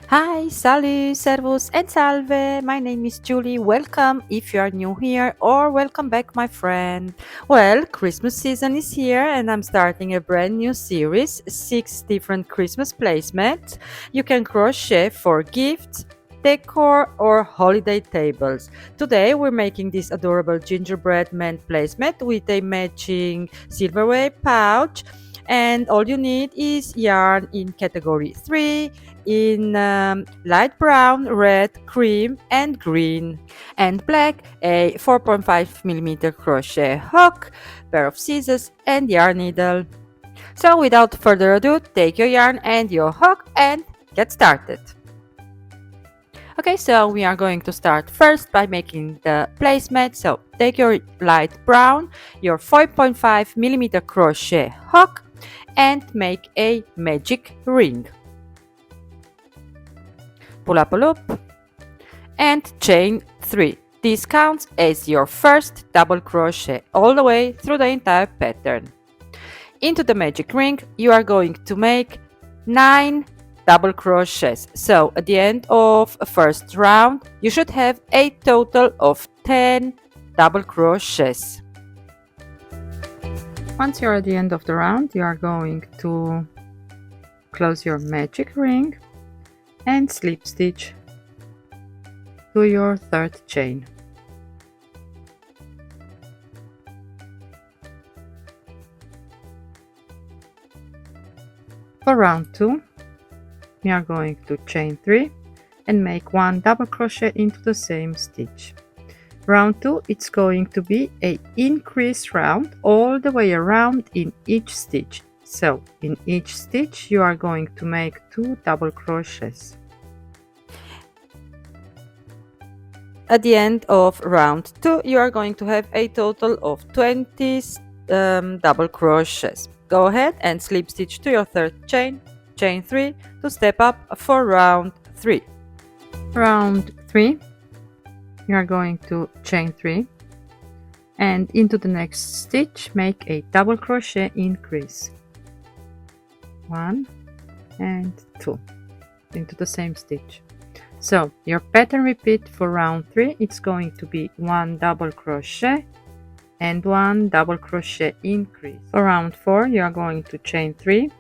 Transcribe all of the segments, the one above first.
Hi, salut, servus and salve. My name is Julie. Welcome if you are new here, or welcome back, my friend. Well, Christmas season is here and I'm starting a brand new series, 6 different Christmas placemats you can crochet for gifts, decor or holiday tables. Today we're making this adorable gingerbread man placemat with a matching silverware pouch, and all you need is yarn in category 3 in light brown, red, cream and green, and black a 4.5 millimeter crochet hook, pair of scissors and yarn needle. So without further ado, take your yarn and your hook and get started. Okay, so we are going to start first by making the placemat. So take your light brown, your 5.5 millimeter crochet hook and make a magic ring. Pull up a loop and chain 3. This counts as your first double crochet all the way through the entire pattern. Into the magic ring you are going to make 9 double crochets. So at the end of a first round you should have a total of 10 double crochets. Once you're at the end of the round, you are going to close your magic ring and slip stitch to your third chain. For round 2, we are going to chain 3 and make 1 double crochet into the same stitch. Round 2, it's going to be a increase round all the way around in each stitch. So in each stitch you are going to make 2 double crochets. At the end of round 2 you are going to have a total of 20 double crochets. Go ahead and slip stitch to your third chain, chain 3 to step up for round 3. Round 3 you are going to chain 3 and into the next stitch make a double crochet increase, 1 and 2 into the same stitch. So your pattern repeat for round 3, it's going to be 1 double crochet and 1 double crochet increase. For round 4 you are going to chain 3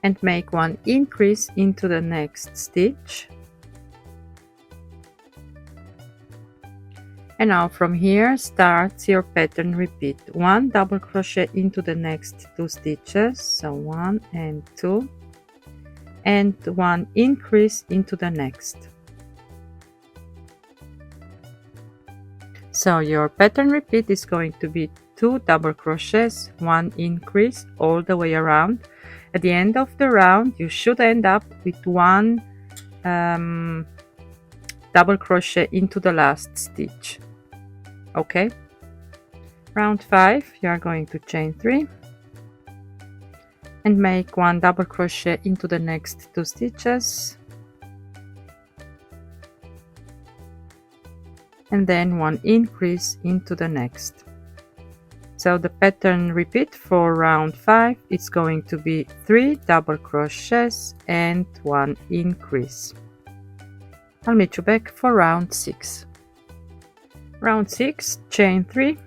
and make 1 increase into the next stitch. And now from here starts your pattern repeat, 1 double crochet into the next 2 stitches, so 1 and 2, and 1 increase into the next. So your pattern repeat is going to be 2 double crochets, 1 increase all the way around. At the end of the round you should end up with 1 double crochet into the last stitch. Okay, round 5 you are going to chain 3 and make 1 double crochet into the next 2 stitches, and then 1 increase into the next. So the pattern repeat for round 5 is going to be 3 double crochets and 1 increase. I'll meet you back for round 6. Round 6, chain 3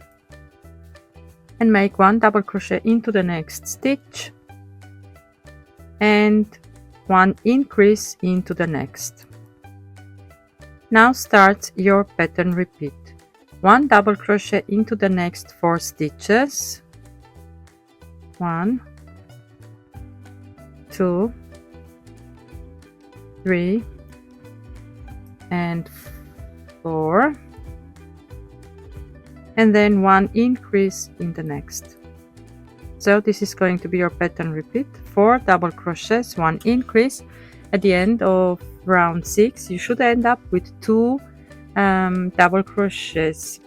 and make 1 double crochet into the next stitch and 1 increase into the next. Now start your pattern repeat, 1 double crochet into the next 4 stitches, 1, 2, 3 and 4, and then 1 increase in the next. So this is going to be your pattern repeat, 4 double crochets, 1 increase. At the end of round 6 you should end up with 2 double crochets.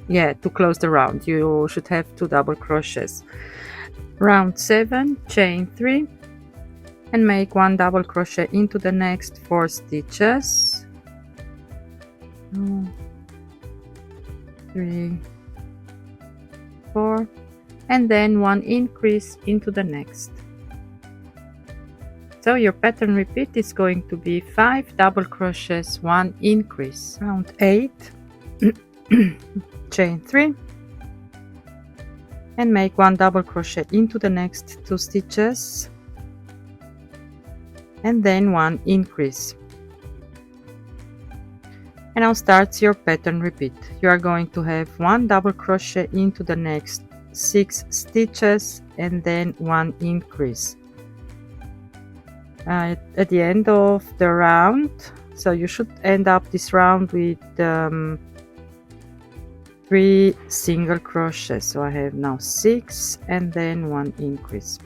To close the round you should have 2 double crochets. Round 7, chain 3 and make 1 double crochet into the next 4 stitches, 2, 3, 4, and then 1 increase into the next. So your pattern repeat is going to be 5 double crochets, 1 increase, round 8, chain 3, and make 1 double crochet into the next 2 stitches, and then 1 increase. And now starts your pattern repeat. You are going to have 1 double crochet into the next 6 stitches and then 1 increase. At the end of the round, so you should end up this round with 3 single crochets. So I have now 6 and then 1 increase.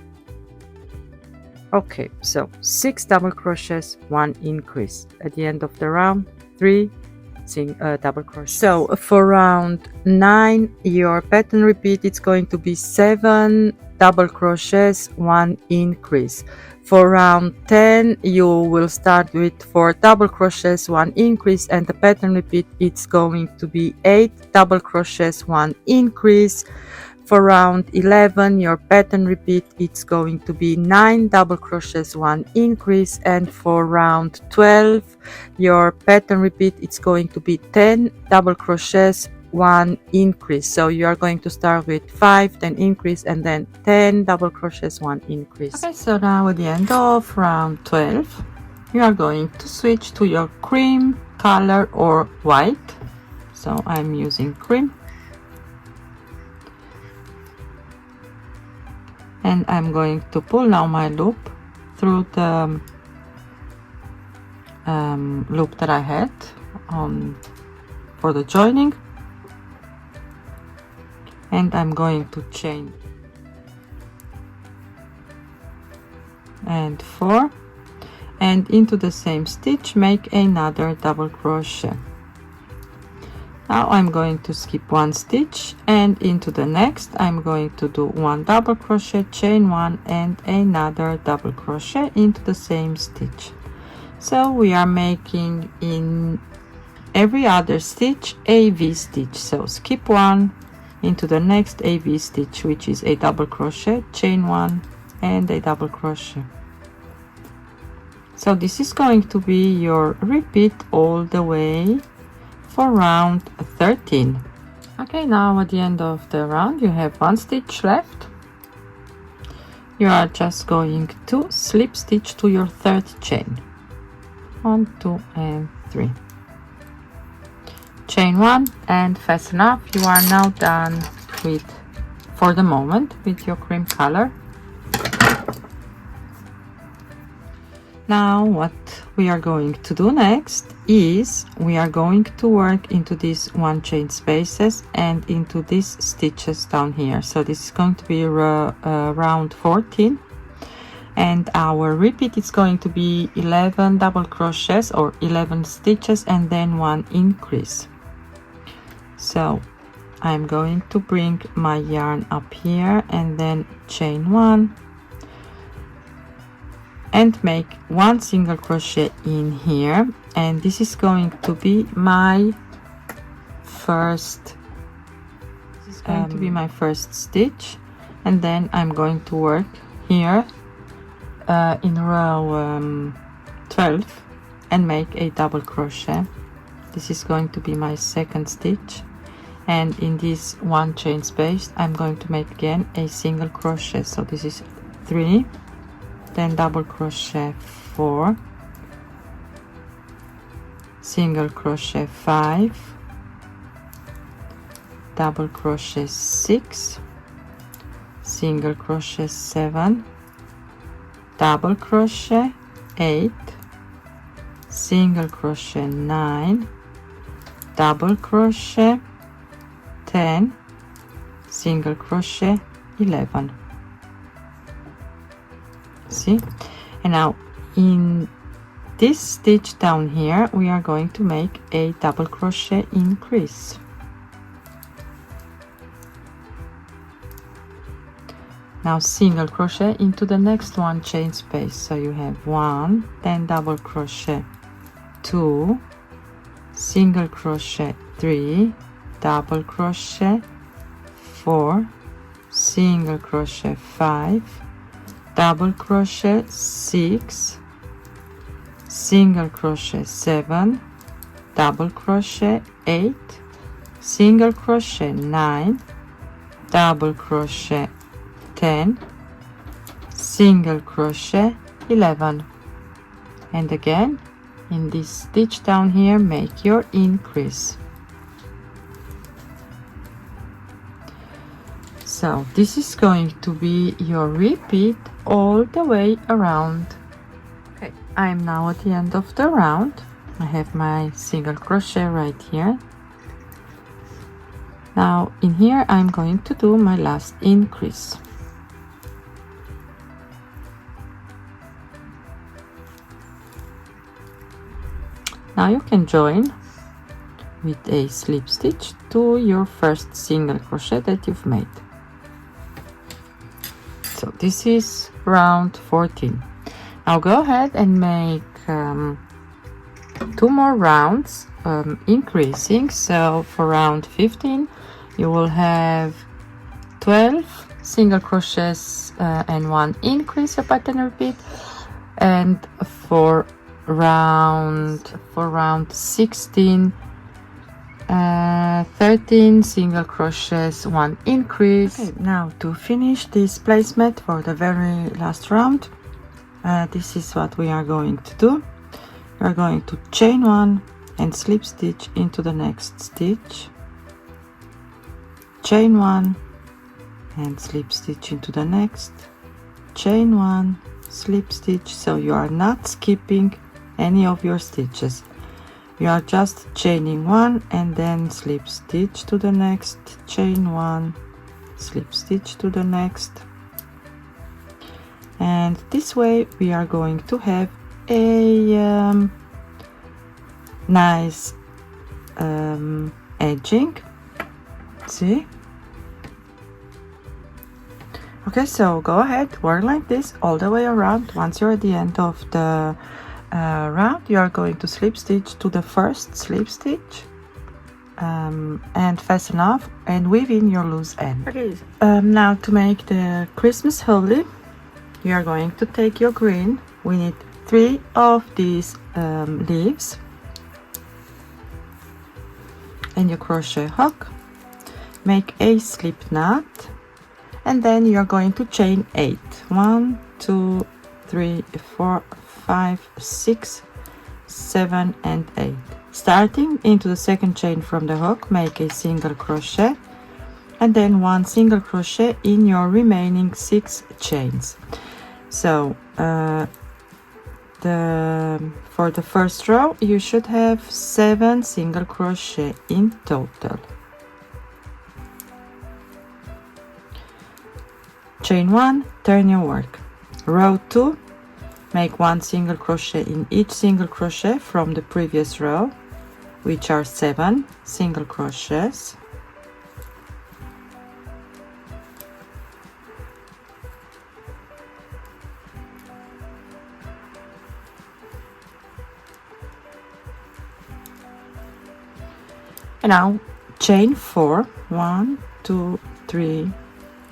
Okay, so 6 double crochets, 1 increase. At the end of the round, 3 double crochet. So for round 9, your pattern repeat, it's going to be 7 double crochets, 1 increase. For round 10, you will start with 4 double crochets, 1 increase, and the pattern repeat, it's going to be 8 double crochets, 1 increase. For round 11, your pattern repeat, it's going to be 9 double crochets, 1 increase, and for round 12, your pattern repeat, it's going to be 10 double crochets, 1 increase. So you are going to start with 5, then increase, and then 10 double crochets, 1 increase. Okay, so now at the end of round 12, you are going to switch to your cream color or white. So I'm using cream. And I'm going to pull now my loop through the loop that I had for the joining, and I'm going to chain and 4, and into the same stitch make another double crochet. Now I'm going to skip 1 stitch, and into the next I'm going to do 1 double crochet, chain 1, and another double crochet into the same stitch. So we are making in every other stitch a V stitch. So skip 1, into the next a V stitch, which is a double crochet, chain 1, and a double crochet. So this is going to be your repeat all the way for round 13. Okay, now at the end of the round you have 1 stitch left. You are just going to slip stitch to your 3rd chain. 1, 2, and 3. Chain 1 and fasten up. You are now done with, for the moment, with your cream color. Now what we are going to do next is we are going to work into these 1 chain spaces and into these stitches down here. So this is going to be round 14, and our repeat is going to be 11 double crochets or 11 stitches and then 1 increase. So I'm going to bring my yarn up here and then chain 1 and make 1 single crochet in here, and this is going to be my first stitch, and then I'm going to work here in row 12 and make a double crochet. This is going to be my 2nd stitch, and in this 1 chain space I'm going to make again a single crochet. So this is 3, then double crochet 4, single crochet 5, double crochet 6, single crochet 7, double crochet 8, single crochet 9, double crochet 10, single crochet 11. See, and now in this stitch down here we are going to make a double crochet increase. Now single crochet into the next 1 chain space. So you have 1, then double crochet 2, single crochet 3, double crochet 4, single crochet 5, double crochet 6, single crochet 7, double crochet 8, single crochet 9, double crochet 10, single crochet 11, and again in this stitch down here make your increase. So this is going to be your repeat all the way around. Okay, I'm now at the end of the round. I have my single crochet right here. Now in here I'm going to do my last increase. Now you can join with a slip stitch to your first single crochet that you've made. So this is round 14. Now go ahead and make 2 more rounds increasing. So for round 15 you will have 12 single crochets and 1 increase, a pattern repeat, and for round 16 13 single crochets, 1 increase. Okay, now to finish this placemat for the very last round, this is what we are going to do. We are going to chain 1 and slip stitch into the next stitch, chain 1 and slip stitch into the next, chain 1, slip stitch, so you are not skipping any of your stitches. You are just chaining 1 and then slip stitch to the next, chain 1, slip stitch to the next, and this way we are going to have a nice edging. See? Okay, so go ahead, work like this all the way around. Once you're at the end of the round, you are going to slip stitch to the first slip stitch and fasten off and weave in your loose end. Okay. Now to make the Christmas holly, you are going to take your green. We need 3 of these leaves and your crochet hook, make a slip knot, and then you are going to chain 8. 1, 2, 3, 4, 5, 6, 7 and 8. Starting into the second chain from the hook, make a single crochet and then 1 single crochet in your remaining 6 chains. So for the first row you should have 7 single crochet in total. Chain 1, turn your work. Row 2, make 1 single crochet in each single crochet from the previous row, which are 7 single crochets. And now chain 4, 1, 2, 3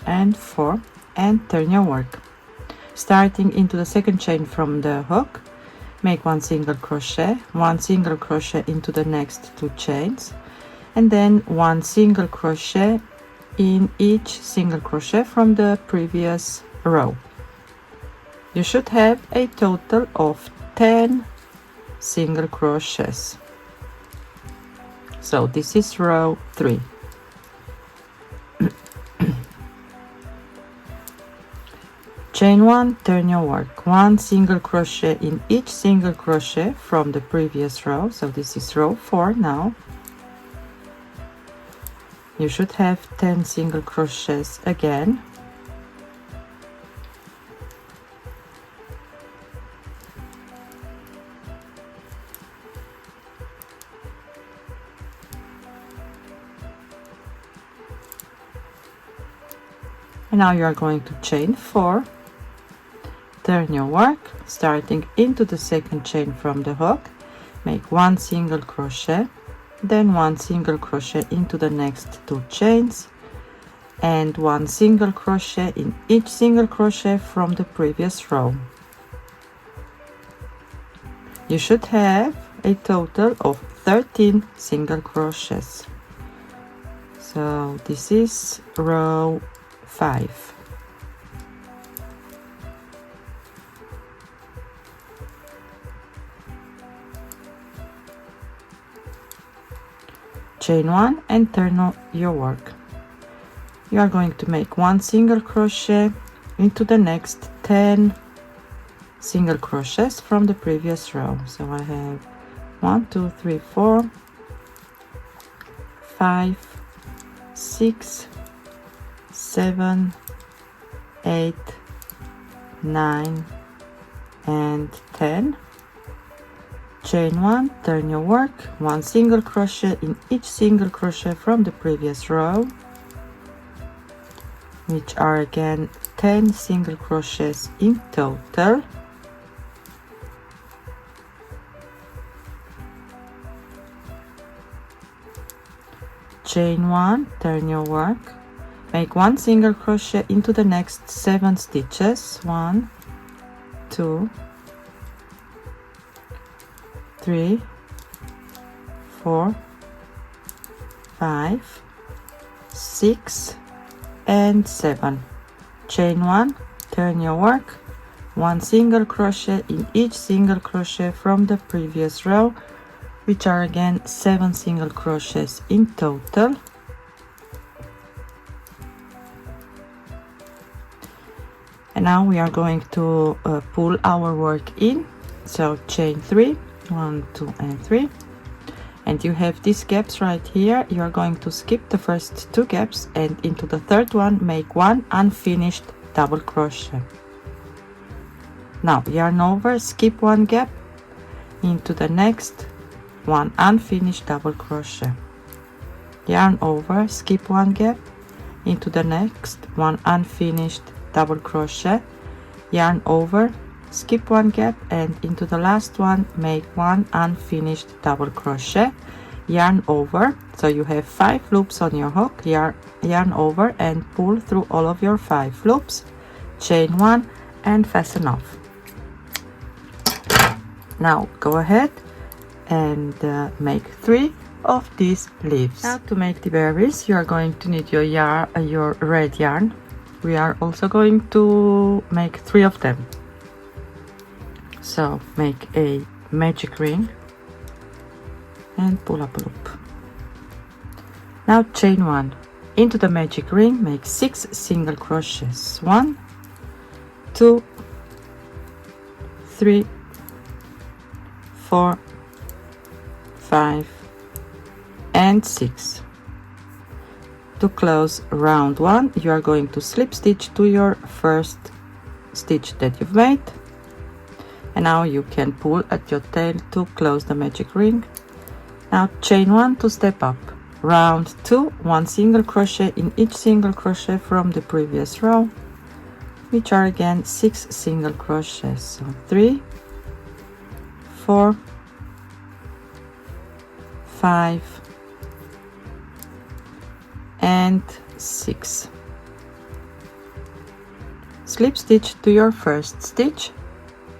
and 4, and turn your work. Starting into the second chain from the hook, make 1 single crochet, 1 single crochet into the next 2 chains, and then 1 single crochet in each single crochet from the previous row. You should have a total of 10 single crochets. So this is row 3. Chain 1, turn your work. 1 single crochet in each single crochet from the previous row. So this is row 4 now. You should have 10 single crochets again. And now you are going to chain 4. Turn your work, starting into the second chain from the hook, make 1 single crochet, then 1 single crochet into the next 2 chains, and 1 single crochet in each single crochet from the previous row. You should have a total of 13 single crochets. So this is row 5. Chain 1 and turn your work. You are going to make 1 single crochet into the next 10 single crochets from the previous row. So I have 1 2 3 4 5 6 7 8 9 and 10. Chain 1, turn your work, 1 single crochet in each single crochet from the previous row, which are again 10 single crochets in total. Chain 1, turn your work, make 1 single crochet into the next 7 stitches. 1 2 3 4 5 6 and 7. Chain 1, turn your work, 1 single crochet in each single crochet from the previous row, which are again 7 single crochets in total. And now we are going to pull our work in. So chain 3, 1 2 and 3, and you have these gaps right here. You are going to skip the first 2 gaps and into the third one make 1 unfinished double crochet. Now yarn over, skip 1 gap, into the next 1 unfinished double crochet, yarn over, skip 1 gap, into the next 1 unfinished double crochet, yarn over, skip 1 gap, and into the last one make 1 unfinished double crochet, yarn over. So you have 5 loops on your hook, yarn over and pull through all of your 5 loops, chain 1 and fasten off. Now go ahead and make 3 of these leaves. Now to make the berries you are going to need your red yarn. We are also going to make 3 of them. So make a magic ring and pull up a loop. Now chain 1, into the magic ring make 6 single crochets. 1 2 3 4 5 and 6. To close round 1 you are going to slip stitch to your first stitch that you've made, and now you can pull at your tail to close the magic ring. Now chain 1 to step up. Round 2, 1 single crochet in each single crochet from the previous row, which are again 6 single crochets. So 3 4 5 and 6. Slip stitch to your first stitch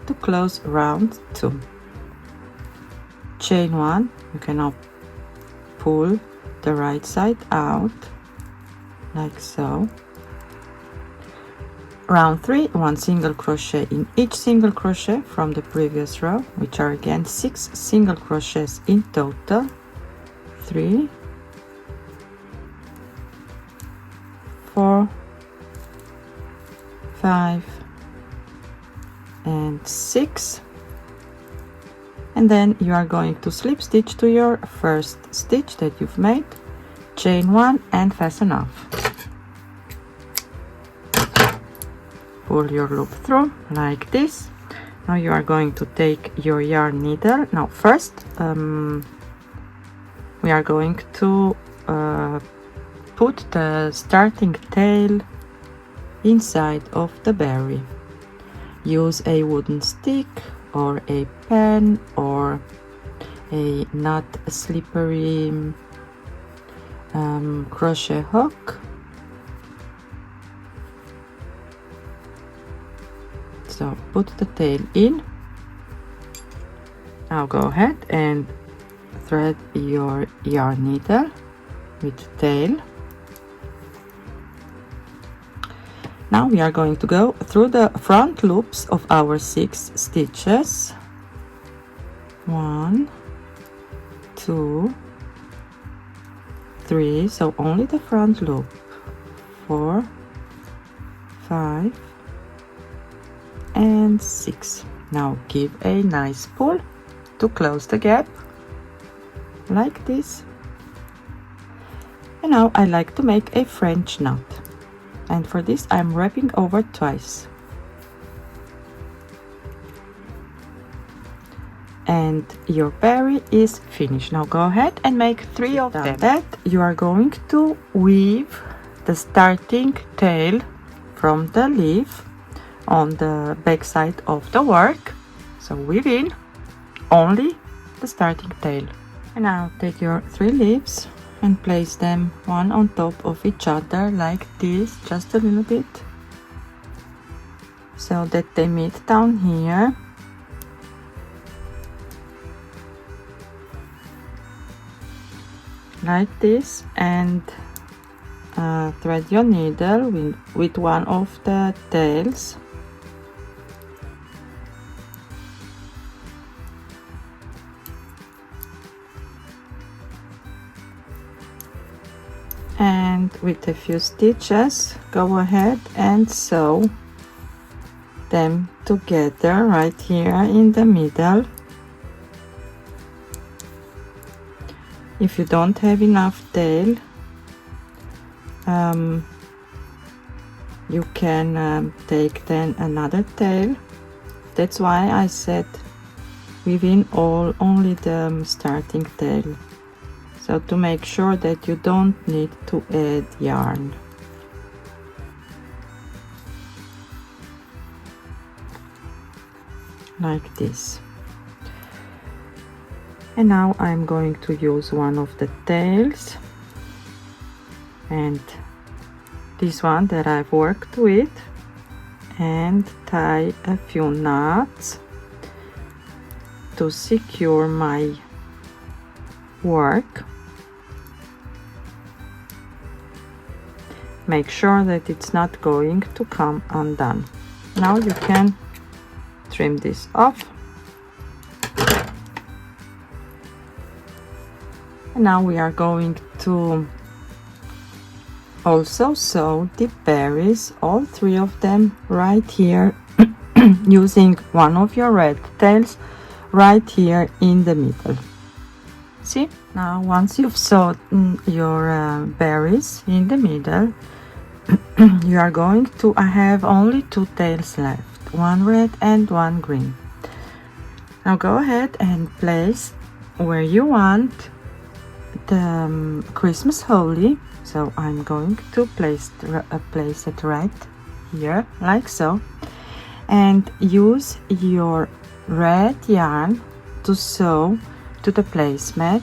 to close round 2. Chain 1, you can now pull the right side out like so. Round 3, 1 single crochet in each single crochet from the previous row, which are again 6 single crochets in total. 3 4 5 and 6, and then you are going to slip stitch to your first stitch that you've made, chain 1 and fasten off. Pull your loop through like this. Now you are going to take your yarn needle. Now first we are going to put the starting tail inside of the berry. Use a wooden stick or a pen or a not slippery crochet hook So put the tail in. Now go ahead and thread your yarn needle with the tail. Now we are going to go through the front loops of our 6 stitches. 1, 2, 3, so only the front loop. 4, 5 and 6. Now give a nice pull to close the gap like this. And now I like to make a French knot, and for this I'm wrapping over twice. And your berry is finished. Now go ahead and make 3 of them. That you are going to weave the starting tail from the leaf on the back side of the work. So weave in only the starting tail. And now take your 3 leaves and place them one on top of each other like this, just a little bit, so that they meet down here. Like this, and thread your needle with one of the tails. And with a few stitches, go ahead and sew them together right here in the middle. If you don't have enough tail, you can take then another tail. That's why I said weave in only the starting tail, so to make sure that you don't need to add yarn. Like this. And now I'm going to use one of the tails, and this one that I've worked with, and tie a few knots to secure my work. Make sure that it's not going to come undone. Now you can trim this off. And now we are going to also sew the berries, all 3 of them, right here using one of your red tails right here in the middle. See? Now once you've sewed your berries in the middle, you are going to have only 2 tails left, one red and one green. Now go ahead and place where you want the Christmas holly. So I'm going to place it right here, like so, and use your red yarn to sew to the placemat,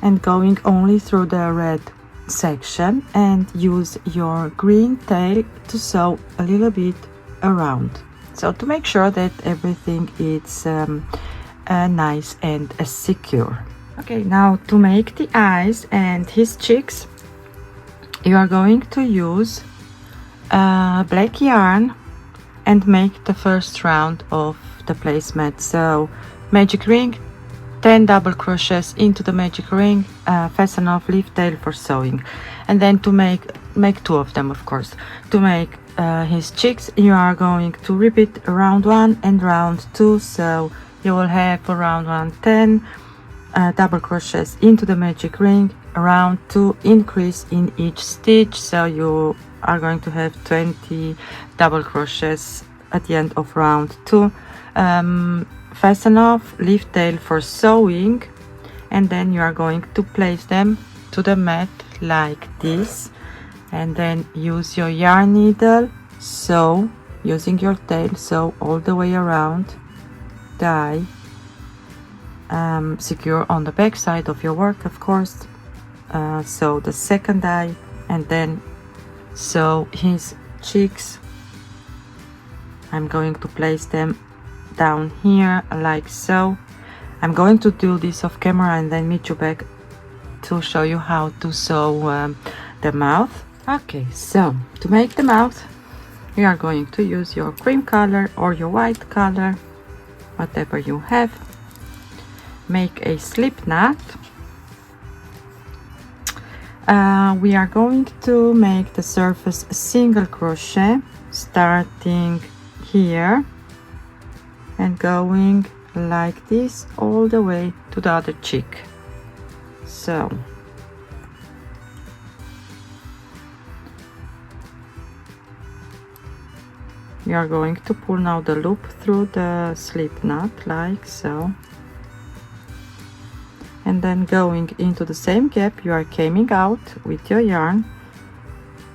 and going only through the red section, and use your green tail to sew a little bit around, so to make sure that everything is nice and secure. Okay, now to make the eyes and his cheeks, you are going to use black yarn and make the first round of the placemat. So magic ring, 10 double crochets into the magic ring, fasten off leaf tail for sewing, and then to make 2 of them, of course. To make his cheeks, you are going to repeat round 1 and round 2, so you will have for round 1 10 double crochets into the magic ring, round 2 increase in each stitch, so you are going to have 20 double crochets at the end of round 2. Fasten off leaf tail for sewing, and then you are going to place them to the mat like this, and then use your yarn needle, sew using your tail, sew all the way around the eye, secure on the back side of your work, of course, sew the second eye, and then sew his cheeks I'm going to place them down here like so. I'm going to do this off camera and then meet you back to show you how to sew the mouth. Okay, so to make the mouth, you are going to use your cream color or your white color, whatever you have. Make a slip knot. We are going to make the surface a single crochet, starting here and going like this all the way to the other cheek. So you are going to pull now the loop through the slip knot like so, and then going into the same gap you are coming out with your yarn.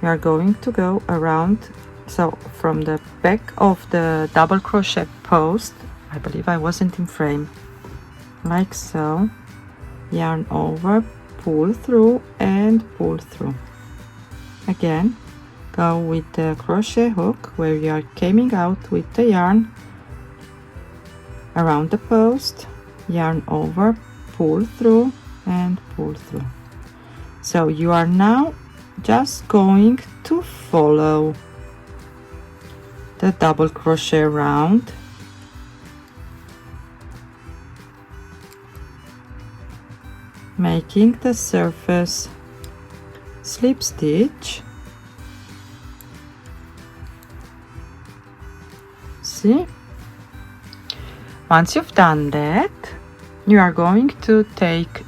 You are going to go around, so from the back of the double crochet post, I believe I wasn't in frame, like so, yarn over, pull through and pull through. Again, go with the crochet hook where you are coming out with the yarn around the post, yarn over, pull through and pull through. So you are now just going to follow the double crochet round, making the surface slip stitch. See? Once you've done that, you are going to take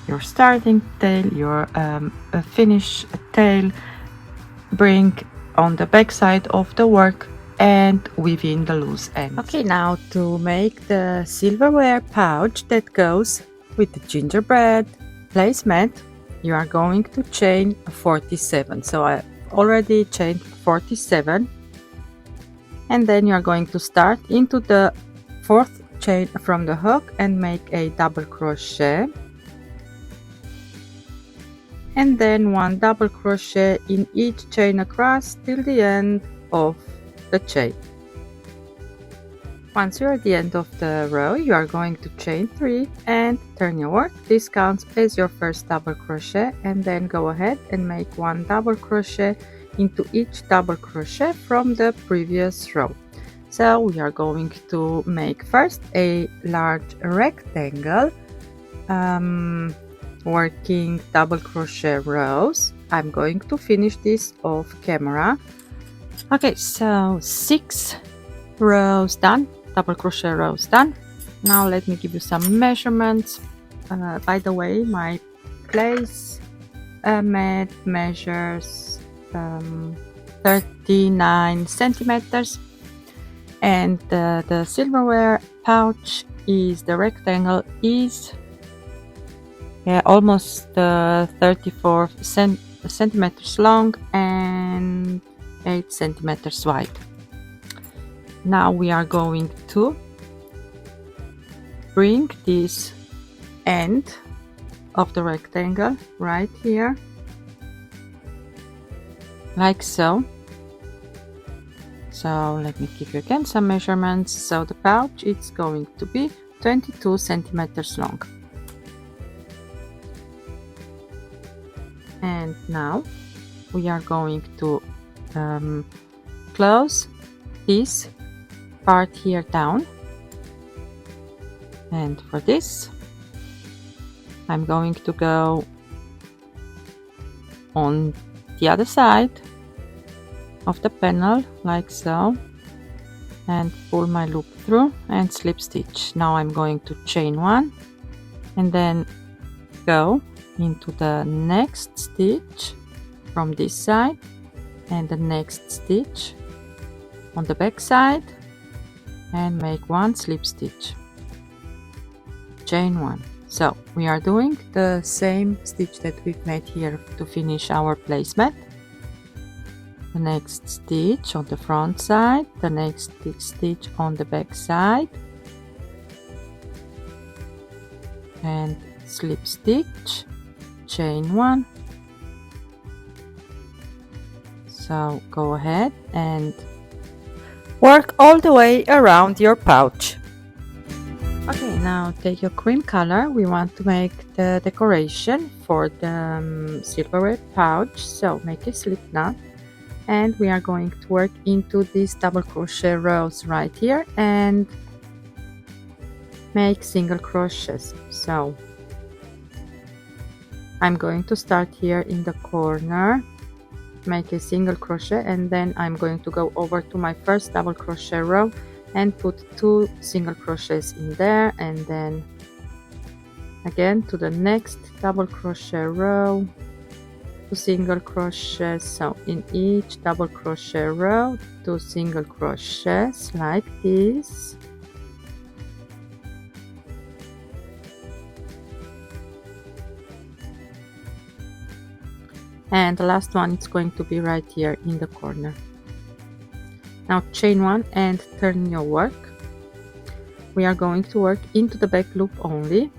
your starting tail, your finish tail, bring on the back side of the work and within the loose ends. Okay, now to make the silverware pouch that goes with the gingerbread placemat, you are going to chain 47. So I already chained 47, and then you are going to start into the fourth chain from the hook and make a double crochet, and then one double crochet in each chain across till the end of the chain. Once you're at the end of the row, you are going to chain 3 and turn your work. This counts as your first double crochet, and then go ahead and make one double crochet into each double crochet from the previous row. So we are going to make first a large rectangle, working double crochet rows. I'm going to finish this off camera. Okay, so 6 rows done, double crochet rows done. Now let me give you some measurements. By the way, my placemat measures 39 centimeters, and the silverware pouch is, the rectangle is almost 34 centimeters long and 8 centimeters wide. Now we are going to bring this end of the rectangle right here, like so. So let me give you again some measurements. So the pouch, it's going to be 22 centimeters long. And now we are going to close this part here down, and for this I'm going to go on the other side of the panel like so and pull my loop through and slip stitch. Now I'm going to chain 1 and then go into the next stitch from this side and the next stitch on the back side and make 1 slip stitch, chain 1. So we are doing the same stitch that we've made here to finish our placemat. The next stitch on the front side, the next stitch on the back side, and slip stitch, chain 1. So go ahead and Work all the way around your pouch. Okay, now take your cream color. We want to make the decoration for the silverware pouch. So make a slip knot, and we are going to work into these double crochet rows right here and make single crochets. So I'm going to start here in the corner, make a single crochet, and then I'm going to go over to my first double crochet row and put 2 single crochets in there, and then again to the next double crochet row, 2 single crochets. So in each double crochet row, 2 single crochets like this. And the last one is going to be right here in the corner. Now chain 1 and turn your work. We are going to work into the back loop only.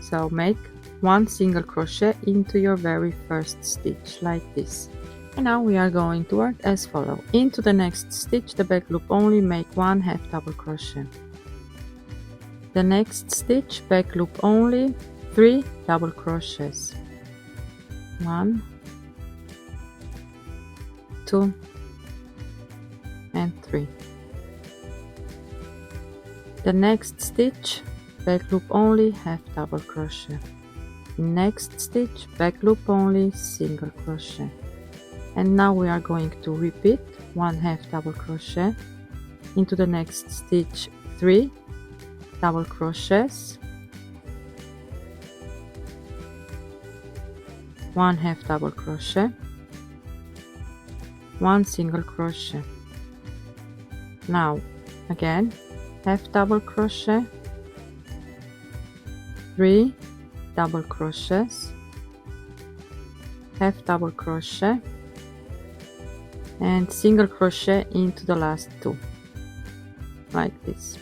So make 1 single crochet into your very first stitch like this. And now we are going to work as follows. Into the next stitch, the back loop only, make 1 half double crochet. The next stitch, back loop only, 3 double crochets. 1, 2 and 3. The next stitch, back loop only, half double crochet. Next stitch, back loop only, single crochet. And now we are going to repeat 1 half double crochet into the next stitch, 3 double crochets, 1 half double crochet, 1 single crochet. Now again half double crochet, 3 double crochets, half double crochet, and single crochet into the last 2 like this.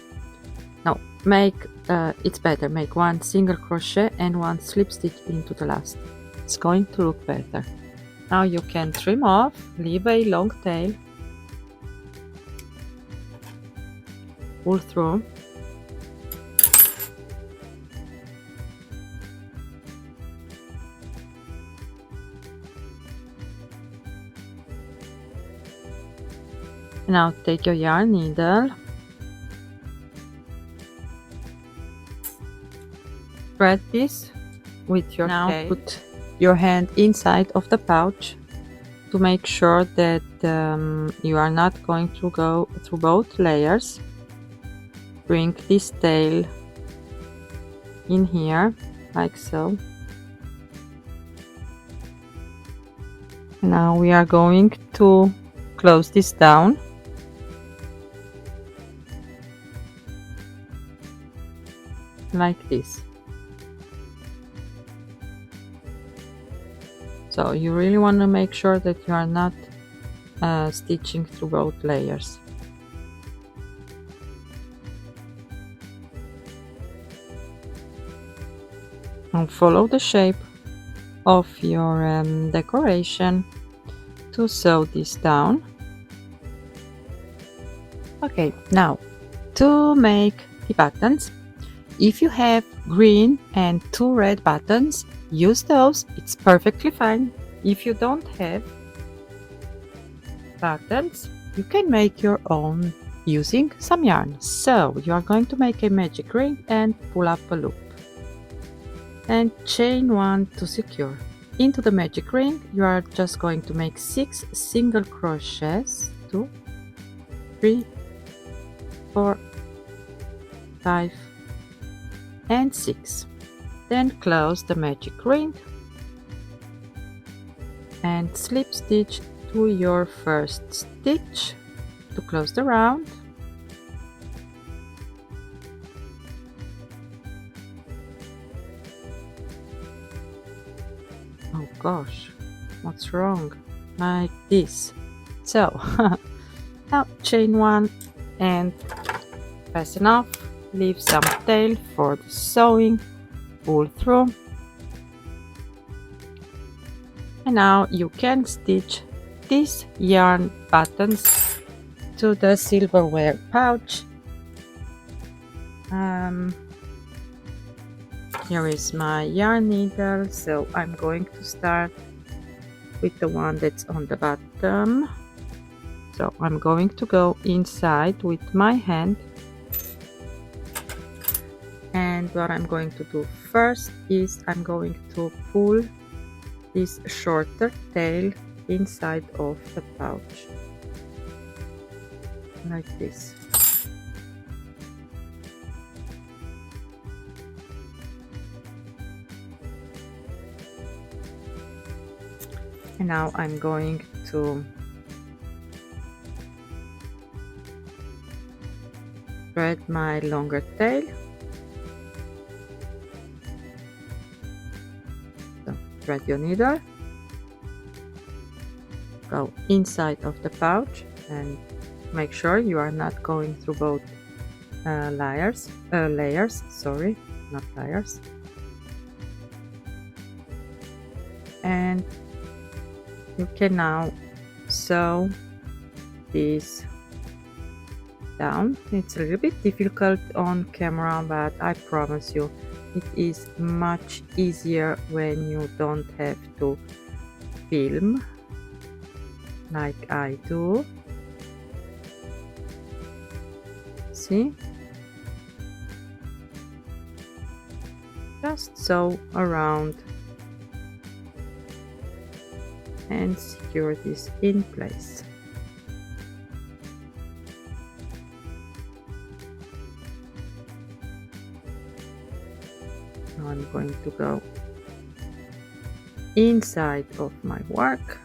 Now make it's better, make 1 single crochet and 1 slip stitch into the last. It's going to look better. Now you can trim off, leave a long tail, pull through, now take your yarn needle, thread this with your tail. Put your hand inside of the pouch to make sure that you are not going to go through both layers. Bring this tail in here like so. Now we are going to close this down. Like this. So you really want to make sure that you are not stitching through both layers. And follow the shape of your decoration to sew this down. Okay, now to make the buttons, if you have green and 2 red buttons, use those, it's perfectly fine. If you don't have buttons, you can make your own using some yarn. So you are going to make a magic ring and pull up a loop and chain 1 to secure. Into the magic ring you are just going to make 6 single crochets, 2, 3, 4, 5 and 6. Then close the magic ring and slip stitch to your first stitch to close the round. Oh gosh, what's wrong? Like this. So now chain 1 and fasten off, leave some tail for the sewing, pull through, and now you can stitch these yarn buttons to the silverware pouch. Here is my yarn needle, so I'm going to start with the one that's on the bottom. So I'm going to go inside with my hand, and what I'm going to do first is I'm going to pull this shorter tail inside of the pouch, like this. And now I'm going to thread my longer tail. So thread your needle, go inside of the pouch, and make sure you are not going through both layers, sorry, not layers. And you can now sew this down. It's a little bit difficult on camera, but I promise you it is much easier when you don't have to film like I do. See? Just sew around and secure this in place. Now I'm going to go inside of my work,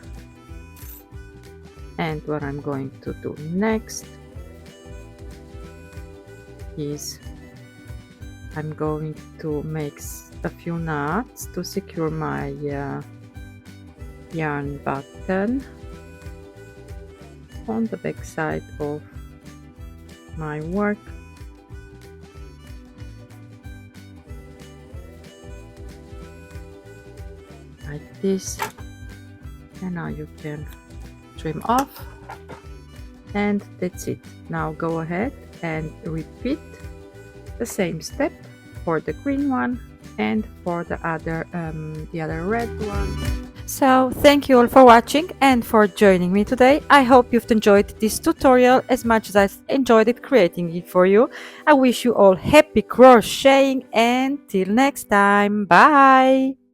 and what I'm going to do next is I'm going to make a few knots to secure my yarn button on the back side of my work. Like this, and now you can trim off, and that's it. Now go ahead and repeat the same step for the green one and for the other red one. So thank you all for watching and for joining me today. I hope you've enjoyed this tutorial as much as I enjoyed it creating it for you. I wish you all happy crocheting, and till next time, bye!